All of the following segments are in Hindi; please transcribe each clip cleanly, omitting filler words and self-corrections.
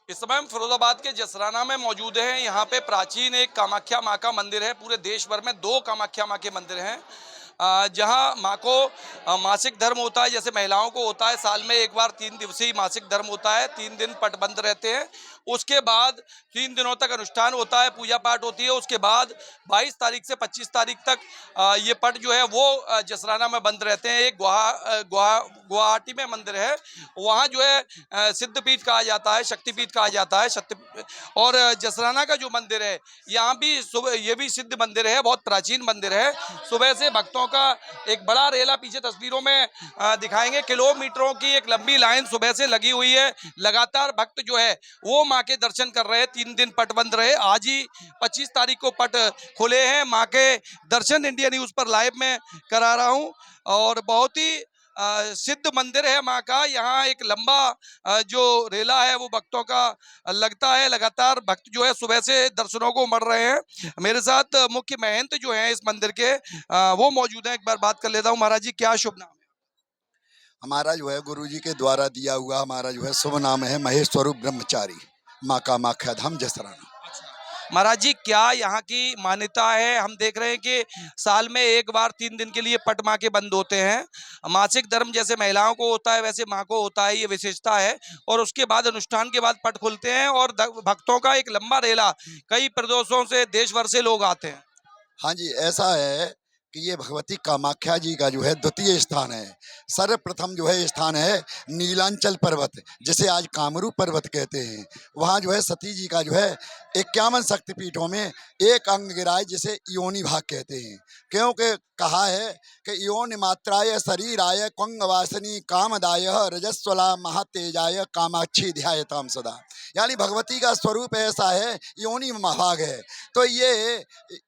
इस समय हम फिरोजाबाद के जसराना में मौजूद हैं। यहाँ पे प्राचीन एक कामाख्या माँ का मंदिर है। पूरे देश भर में 2 कामाख्या माँ के मंदिर हैं। जहाँ माँ को मासिक धर्म होता है, जैसे महिलाओं को होता है, साल में एक बार 3 दिवसीय मासिक धर्म होता है। 3 दिन पट बंद रहते हैं। उसके बाद 3 दिनों तक अनुष्ठान होता है, पूजा पाठ होती है। उसके बाद 22 तारीख से 25 तारीख तक ये पट जो है वो जसराना में बंद रहते हैं। एक गुवाहाटी में मंदिर है, वहाँ जो है सिद्धपीठ कहा जाता है, शक्तिपीठ कहा जाता है। शक्ति और जसराना का जो मंदिर है, यहाँ भी सुबह ये भी सिद्ध मंदिर है, बहुत प्राचीन मंदिर है। सुबह से भक्तों का एक बड़ा रेला पीछे तस्वीरों में दिखाएंगे। किलोमीटरों की एक लंबी लाइन सुबह से लगी हुई है। लगातार भक्त जो है वो माँ के दर्शन कर रहे हैं। 3 दिन पट बंद रहे। आज ही 25 तारीख को पट खुले हैं। माँ के दर्शन इंडिया न्यूज पर लाइव में करा रहा हूँ। और बहुत ही सिद्ध मंदिर है माँ का। यहाँ एक लंबा जो रेला है वो भक्तों का लगता है। लगातार भक्त जो है सुबह से दर्शनों को उमड़ रहे हैं। मेरे साथ मुख्य महंत जो है इस मंदिर के वो मौजूद हैं। एक बार बात कर लेता हूँ। महाराज जी, क्या शुभ नाम है? हमारा जो है गुरु जी के द्वारा दिया हुआ हमारा जो है शुभ नाम है महेश स्वरूप ब्रह्मचारी, माँ का माख्या धाम जसराना। महाराज जी, क्या यहाँ की मान्यता है? हम देख रहे हैं कि साल में एक बार 3 दिन के लिए पट माँ के बंद होते हैं। मासिक धर्म जैसे महिलाओं को होता है वैसे माँ को होता है, ये विशेषता है। और उसके बाद अनुष्ठान के बाद पट खुलते हैं और भक्तों का एक लंबा रेला, कई प्रदेशों से, देश भर से लोग आते हैं। हाँ जी, ऐसा है कि ये भगवती कामाख्या जी का जो है द्वितीय स्थान है। सर्वप्रथम जो है स्थान है नीलांचल पर्वत, जिसे आज कामरूप पर्वत कहते हैं। वहाँ जो है सती जी का जो है 51 शक्तिपीठों में एक अंग गिराए, जिसे योनि भाग कहते हैं। क्योंकि कहा है कि योनि मात्राय शरीराय क्वंग वासनी कामदाय रजस्वला महातेजाय कामाक्षी ध्यायताम सदा। यानी भगवती का स्वरूप ऐसा है, योनि महाभाग है। तो ये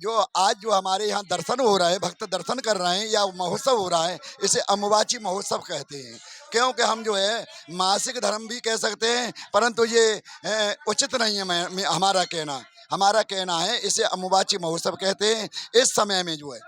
जो आज जो हमारे यहाँ दर्शन हो रहा है, भक्त दर्शन कर रहे हैं या महोत्सव हो रहा है, इसे अम्बुबाची महोत्सव कहते हैं। क्योंकि हम जो है मासिक धर्म भी कह सकते हैं, परंतु ये उचित नहीं है। हमारा कहना है इसे अम्बुबाची महोत्सव कहते हैं। इस समय में जो है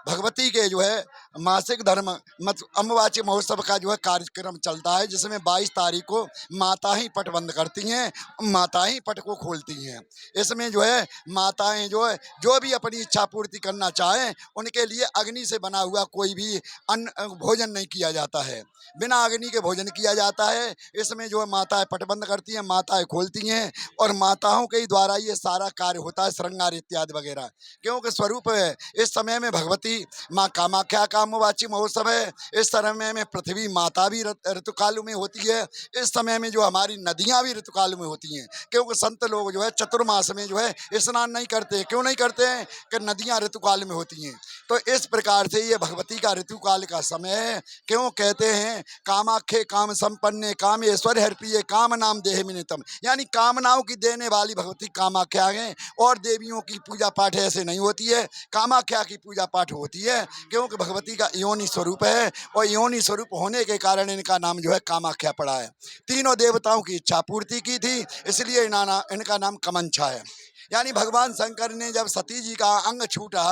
भगवती के जो है मासिक धर्म मतलब अम्बुबाची महोत्सव का जो है कार्यक्रम चलता है, जिसमें 22 तारीख को माता ही पट बंद करती हैं, माता ही पट को खोलती हैं। इसमें जो है माताएं जो है जो भी अपनी इच्छा पूर्ति करना चाहें, उनके लिए अग्नि से बना हुआ कोई भी अन्न भोजन नहीं किया जाता है, बिना अग्नि के भोजन किया जाता है। इसमें जो है माताएं पट बंद करती हैं, माताएं खोलती हैं, और माताओं के ही द्वारा ये सारा कार्य होता है, श्रृंगार इत्यादि वगैरह। क्योंकि स्वरूप है इस समय में भगवती माँ कामाख्या का अम्बुबाची महोत्सव है। इस समय में पृथ्वी माता भी ऋतुकाल में होती है। इस समय में जो हमारी नदियाँ भी ऋतुकाल में होती हैं। क्योंकि संत लोग जो है चतुर्मास में जो है स्नान नहीं करते। क्यों नहीं करते हैं? कि नदियाँ ऋतुकाल में होती हैं। तो इस प्रकार से ये भगवती का ऋतुकाल का समय है। क्यों कहते हैं कामाख्ये काम संपन्ने कामेश्वर हर्पिये काम नाम देह मिनितम, यानी कामनाओं की देने वाली भगवती कामाख्या है। और देवियों की पूजा पाठ ऐसे नहीं होती है, कामाख्या की पूजा पाठ होती है। क्योंकि भगवती का योनि स्वरूप है, और योनि स्वरूप होने के कारण इनका नाम जो है कामाख्या पड़ा है। तीनों देवताओं की इच्छा पूर्ति की थी, इसलिए इनका नाम कमंछा है। यानी भगवान शंकर ने जब सती जी का अंग छूटा,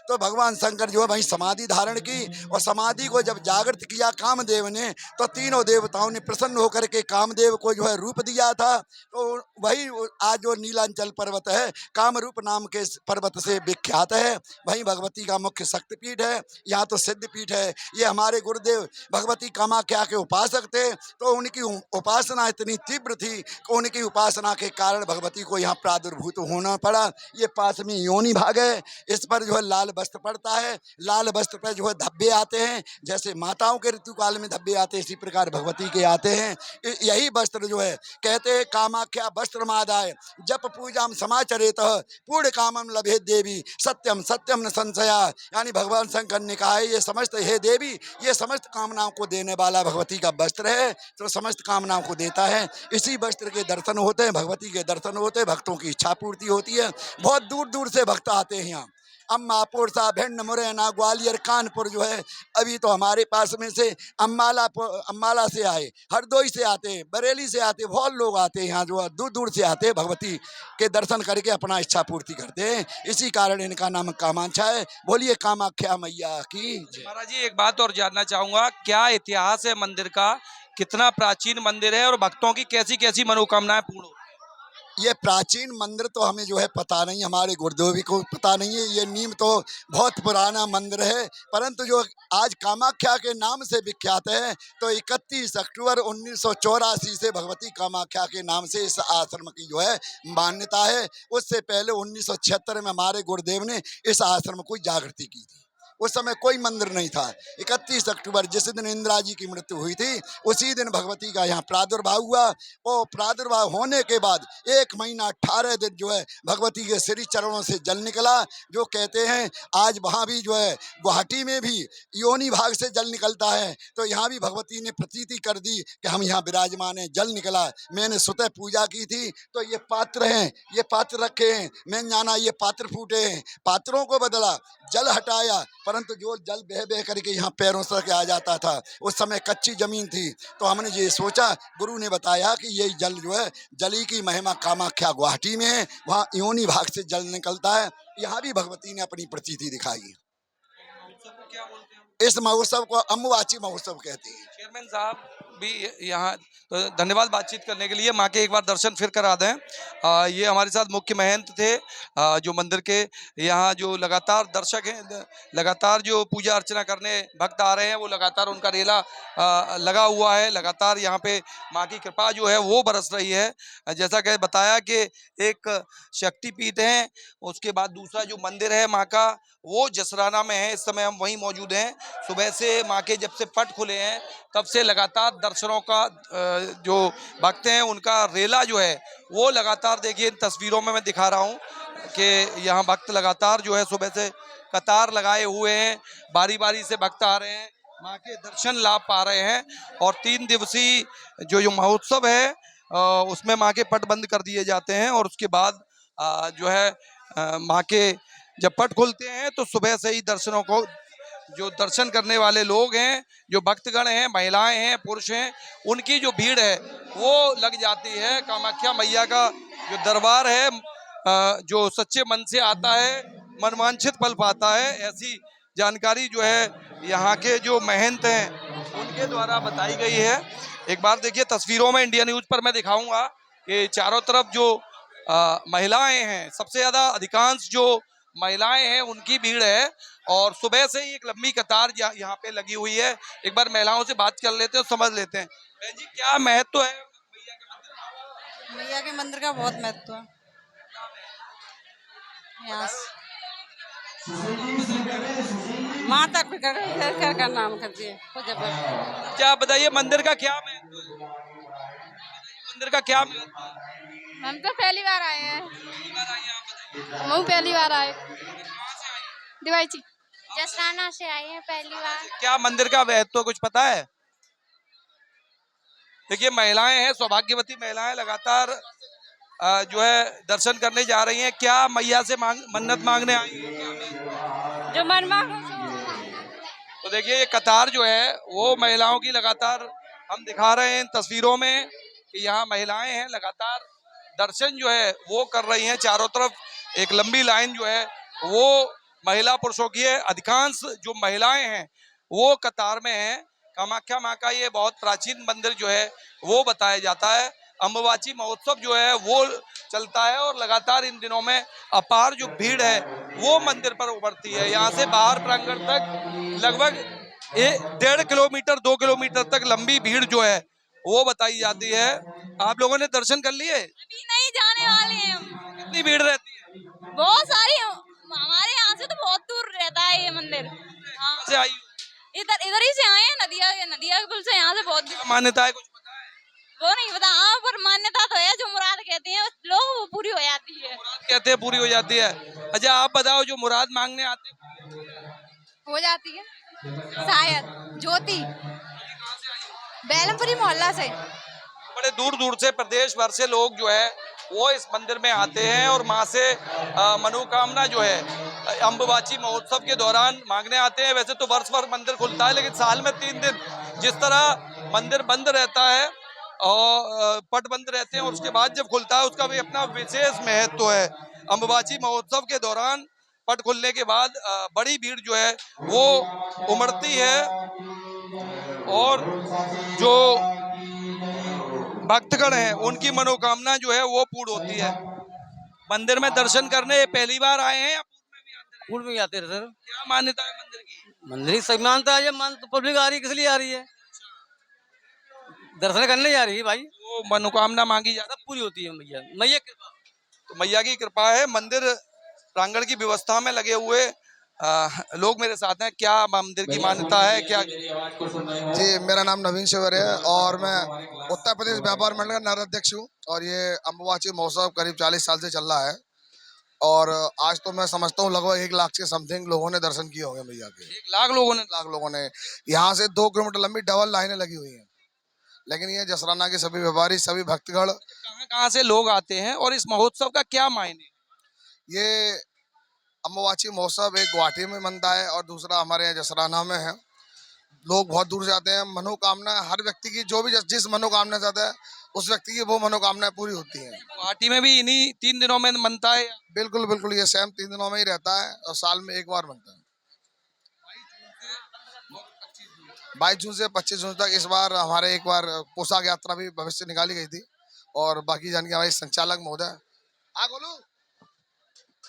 तो भगवान शंकर जो है वही समाधि धारण की, और समाधि को जब जागृत किया कामदेव ने, तो तीनों देवताओं ने प्रसन्न होकर के कामदेव को जो है रूप दिया था। तो वही आज जो नीलांचल पर्वत है कामरूप नाम के पर्वत से विख्यात है। वही भगवती का मुख्य शक्तिपीठ है, यहाँ तो सिद्धपीठ है। ये हमारे गुरुदेव भगवती कामाख्या के उपासक थे, तो उनकी उपासना इतनी तीव्र थी कि उनकी उपासना के कारण भगवती को यहाँ प्रादुर्भूत होना पड़ा। ये पास में योनि भाग है, इस पर जो है लाल वस्त्र पड़ता है। लाल वस्त्र पर जो है धब्बे आते हैं, जैसे माताओं के ऋतुकाल में धब्बे आते हैं, इसी प्रकार भगवती के आते हैं। यही वस्त्र जो है कहते हैं कामाख्या वस्त्र मादाय जप पूजाम समाचरेत पूर्ण कामम लभे देवी सत्यम सत्यम न संशया। यानी भगवान शंकर ने कहा है ये समस्त, हे देवी, ये समस्त कामनाओं को देने वाला भगवती का वस्त्र है, तो समस्त कामनाओं को देता है। इसी वस्त्र के दर्शन होते हैं, भगवती के दर्शन होते हैं, भक्तों की इच्छा पूर्ति होती है। बहुत दूर दूर से भक्त आते हैं यहाँ। अम्मा, पोरसा, भिंड, मुरैना, ग्वालियर, कानपुर जो है, अभी तो हमारे पास में से अम्बाला से आए, हरदोई से आते हैं, बरेली से आते, बहुत लोग आते हैं यहाँ, जो दूर दूर से आते हैं, भगवती के दर्शन करके अपना इच्छा पूर्ति करते हैं। इसी कारण इनका नाम कामांछा है। बोलिए कामाख्या मैया की जय। महाराज जी, एक बात और जानना चाहूंगा, क्या इतिहास है मंदिर का? कितना प्राचीन मंदिर है और भक्तों की कैसी कैसी मनोकामनाएं पूर्ण होती ये प्राचीन मंदिर तो हमें जो है पता नहीं, हमारे गुरुदेव को पता नहीं है। ये नीम तो बहुत पुराना मंदिर है, परंतु जो आज कामाख्या के नाम से विख्यात है, तो 31 अक्टूबर 1984 से भगवती कामाख्या के नाम से इस आश्रम की जो है मान्यता है। उससे पहले 1976 में हमारे गुरुदेव ने इस आश्रम को जागृति की थी। उस समय कोई मंदिर नहीं था। 31 अक्टूबर जिस दिन इंदिरा जी की मृत्यु हुई थी, उसी दिन भगवती का यहाँ प्रादुर्भाव हुआ। और प्रादुर्भाव होने के बाद 1 महीना 18 दिन जो है भगवती के श्री चरणों से जल निकला। जो कहते हैं आज वहाँ भी जो है गुवाहाटी में भी योनि भाग से जल निकलता है, तो यहाँ भी भगवती ने प्रतीति कर दी कि हम यहाँ विराजमान हैं, जल निकला। मैंने स्वतः पूजा की थी, तो ये पात्र हैं, ये पात्र रखे हैं, मैं जाना ये पात्र फूटे हैं, पात्रों को बदला, जल हटाया, परंतु जो जल बह बह करके यहाँ पैरों तक आ जाता था। उस समय कच्ची जमीन थी, तो हमने ये सोचा, गुरु ने बताया कि ये जल जो है, जली की महिमा कामाख्या गुवाहाटी में है, वहाँ योनि भाग से जल निकलता है। यहाँ भी भगवती ने अपनी प्रतीति दिखाई। हैं? इस महोत्सव को अम्बुवाची महोत्सव कहते हैं। चेयरमैन साहब भी यहाँ तो धन्यवाद बातचीत करने के लिए। माँ के एक बार दर्शन फिर करा दें। ये हमारे साथ मुख्य महंत थे जो मंदिर के, यहाँ जो लगातार दर्शक हैं, लगातार जो पूजा अर्चना करने भक्त आ रहे हैं, वो लगातार उनका रेला लगा हुआ है। लगातार यहाँ पे माँ की कृपा जो है वो बरस रही है। जैसा कि बताया कि एक शक्तिपीठ है, उसके बाद दूसरा जो मंदिर है माँ का वो जसराना में है। इस समय हम वहीं मौजूद हैं। सुबह से माँ के जब से पट खुले हैं तब से लगातार दर्शनों का जो भक्त हैं उनका रेला जो है वो लगातार, देखिए इन तस्वीरों में मैं दिखा रहा हूँ कि यहाँ भक्त लगातार जो है सुबह से कतार लगाए हुए हैं, बारी बारी से भक्त आ रहे हैं, माँ के दर्शन लाभ पा रहे हैं। और 3 दिवसीय जो महोत्सव है उसमें माँ के पट बंद कर दिए जाते हैं और उसके बाद जो है माँ के जब पट खुलते हैं तो सुबह से ही दर्शनों को, जो दर्शन करने वाले लोग हैं, जो भक्तगण हैं, महिलाएं हैं, पुरुष हैं, उनकी जो भीड़ है वो लग जाती है। कामाख्या मैया का जो दरबार है जो सच्चे मन से आता है, मनवांछित फल पाता है। ऐसी जानकारी जो है यहाँ के जो महंत हैं उनके द्वारा बताई गई है। एक बार देखिए तस्वीरों में, इंडिया न्यूज पर मैं दिखाऊंगा कि चारों तरफ जो महिलाएं हैं, सबसे ज्यादा अधिकांश जो महिलाएं हैं उनकी भीड़ है और सुबह से ही एक लंबी कतार यहाँ पे लगी हुई है। एक बार महिलाओं से बात कर लेते हैं और समझ लेते हैं। बहन जी, क्या महत्व है मैया के मंदिर का? बहुत महत्व है यहाँ माता को कर का नाम कर दिए। क्या बताइए मंदिर का क्या महत्व है? मंदिर का क्या महत्व है? हम तो पहली बार आए हैं। हम पहली बार आए। दिवाई जसराना से आई है पहली बार। क्या मंदिर का महत्व कुछ पता है? देखिए महिलाएं हैं, सौभाग्यवती महिलाएं लगातार जो है दर्शन करने जा रही हैं। क्या मैया से मन्नत मांगने आई हैं? जो मन मांगो तो देखिए ये कतार जो है वो महिलाओं की लगातार हम दिखा रहे हैं इन तस्वीरों में कि यहाँ महिलाएं हैं, लगातार दर्शन जो है वो कर रही हैं। चारों तरफ एक लंबी लाइन जो है वो महिला पुरुषों की है। अधिकांश जो महिलाएं हैं वो कतार में हैं। कामाख्या माँ का ये बहुत प्राचीन मंदिर जो है वो बताया जाता है। अम्बुबाची महोत्सव जो है वो चलता है और लगातार इन दिनों में अपार जो भीड़ है वो मंदिर पर उभरती है। यहाँ से बाहर प्रांगण तक लगभग 1.5 किलोमीटर 2 किलोमीटर तक लंबी भीड़ जो है वो बताई जाती है। आप लोगों ने दर्शन कर लिए? अभी नहीं, जाने वाले हैं हम। कितनी भीड़ रहती है? बहुत सारी। हमारे यहाँ से तो बहुत दूर रहता है ये मंदिर। हाँ, से आई हो? इधर ही से आए हैं, नदिया के पुल से। यहाँ से बहुत दूर। मान्यता है कुछ पता है? वो नहीं पता। हाँ, पर मान्यता तो है, जो मुराद कहते हैं लोग वो पूरी हो जाती है। मुराद कहते हैं पूरी हो जाती है। अच्छा आप बताओ, जो मुराद मांगने आते हैं हो जाती है शायद। ज्योति बेलमपुरी मोहल्ला से। बड़े दूर दूर से, प्रदेश भर से लोग जो है वो इस मंदिर में आते हैं और माँ से मनोकामना जो है अम्बुबाची महोत्सव के दौरान मांगने आते हैं। वैसे तो वर्ष भर मंदिर खुलता है, लेकिन साल में 3 दिन जिस तरह मंदिर बंद रहता है और पट बंद रहते हैं और उसके बाद जब खुलता है उसका भी अपना विशेष महत्व है। अम्बुबाची महोत्सव के दौरान पट खुलने के बाद बड़ी भीड़ जो है वो उमड़ती है और जो भक्तगण हैं उनकी मनोकामना जो है वो पूर्ण होती है। मंदिर में दर्शन करने पहली बार आए हैं या पूर्व में भी आते रहे? पूर्व में जाते हैं सर। क्या मान्यता है मंदिर की? मंदिर की सही मानता है, ये मान तो पब्लिक आ रही है, किस लिए आ रही है? दर्शन करने जा रही है भाई, वो मनोकामना मांगी जाती सब पूरी होती है भैया, मैया कृपा। है तो मैया की कृपा है। मंदिर प्रांगण की व्यवस्था में लगे हुए लोग मेरे साथ हैं। क्या मंदिर की मान्यता है क्या? जी, मेरा नाम नवीन शिवर है और मैं उत्तर प्रदेश व्यापार मंडल का नगराध्यक्ष हूँ। और ये अम्बुबाची महोत्सव करीब 40 साल से चल रहा है और आज तो मैं समझता हूँ लगभग 1 लाख के समथिंग लोगों ने दर्शन किए होंगे मैया के। 1 लाख लोगों ने? लाख लोगों ने। यहाँ से 2 किलोमीटर लंबी डबल लाइनें लगी हुई हैं, लेकिन ये जसराना के सभी व्यापारी, सभी भक्तगण, कहाँ कहाँ से लोग आते हैं और इस महोत्सव का क्या मायने? ये अम्बुबाची महोत्सव एक गुवाहाटी में बनता है और दूसरा हमारे यहाँ जसराना में है। लोग बहुत दूर से आते हैं। मनोकामना हर व्यक्ति की, जो भी जिस मनोकामना चाहता है उस व्यक्ति की वो मनोकामनाएं पूरी होती हैं। गुवाहाटी में भी इन्हीं 3 दिनों में बनता है? बिल्कुल बिल्कुल, ये सेम 3 दिनों में ही रहता है और साल में 1 बार बनता है। 22 जून से 25 जून तक। इस बार हमारे एक बार पोशाक यात्रा भी भविष्य निकाली गई थी और बाकी जान के हमारे संचालक महोदय। बोलू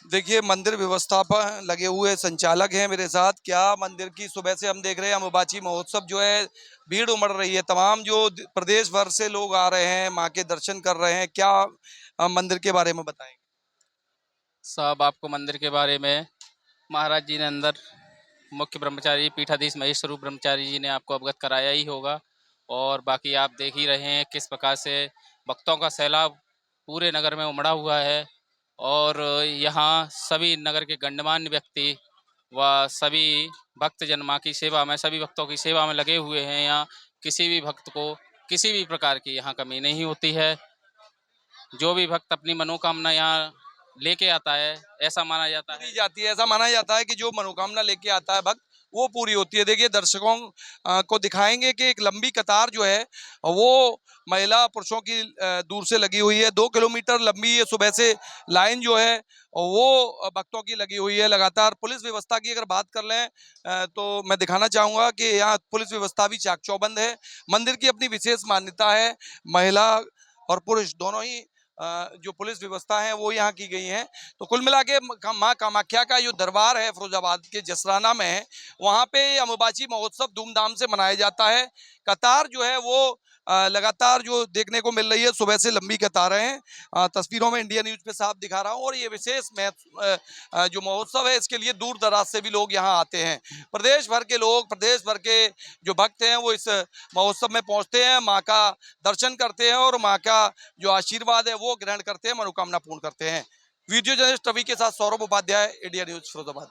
देखिए मंदिर व्यवस्था पर लगे हुए संचालक हैं मेरे साथ। क्या मंदिर की सुबह से हम देख रहे हैं अम्बुबाची महोत्सव जो है, भीड़ उमड़ रही है, तमाम जो प्रदेश भर से लोग आ रहे हैं, माँ के दर्शन कर रहे हैं। क्या मंदिर के बारे में बताएंगे? साहब आपको मंदिर के बारे में महाराज जी ने अंदर मुख्य ब्रह्मचारी पीठाधीश महेश स्वरूप ब्रह्मचारी जी ने आपको अवगत कराया ही होगा। और बाकी आप देख ही रहे हैं किस प्रकार से भक्तों का सैलाब पूरे नगर में उमड़ा हुआ है और यहाँ सभी नगर के गण्यमान्य व्यक्ति व सभी भक्तजन माँ की सेवा में, सभी भक्तों की सेवा में लगे हुए हैं। यहाँ किसी भी भक्त को किसी भी प्रकार की यहाँ कमी नहीं होती है। जो भी भक्त अपनी मनोकामना यहाँ लेके आता है, ऐसा माना जाता है, दी जाती है, ऐसा माना जाता है कि जो मनोकामना लेके आता है भक्त वो पूरी होती है। देखिए दर्शकों को दिखाएंगे कि एक लंबी कतार जो है वो महिला पुरुषों की दूर से लगी हुई है। 2 किलोमीटर लंबी ये सुबह से लाइन जो है वो भक्तों की लगी हुई है लगातार। पुलिस व्यवस्था की अगर बात कर लें तो मैं दिखाना चाहूँगा कि यहाँ पुलिस व्यवस्था भी चाक चौबंद है। मंदिर की अपनी विशेष मान्यता है। महिला और पुरुष दोनों ही जो पुलिस व्यवस्था है वो यहाँ की गई है। तो कुल मिला के माँ कामाख्या का जो दरबार है फिरोजाबाद के जसराना में है, वहाँ पे अम्बुबाची महोत्सव धूमधाम से मनाया जाता है। कतार जो है वो लगातार जो देखने को मिल रही है, सुबह से लंबी कतारें हैं। तस्वीरों में इंडिया न्यूज़ पे साफ दिखा रहा हूँ। और ये विशेष जो महोत्सव है इसके लिए दूर दराज से भी लोग यहाँ आते हैं। प्रदेश भर के लोग, प्रदेश भर के जो भक्त हैं वो इस महोत्सव में पहुँचते हैं, माँ का दर्शन करते हैं और माँ का जो आशीर्वाद है वो ग्रहण करते हैं, मनोकामना पूर्ण करते हैं। वीडियो जर्नलिस्ट रवि के साथ सौरभ उपाध्याय, इंडिया न्यूज़ फिरोजाबाद।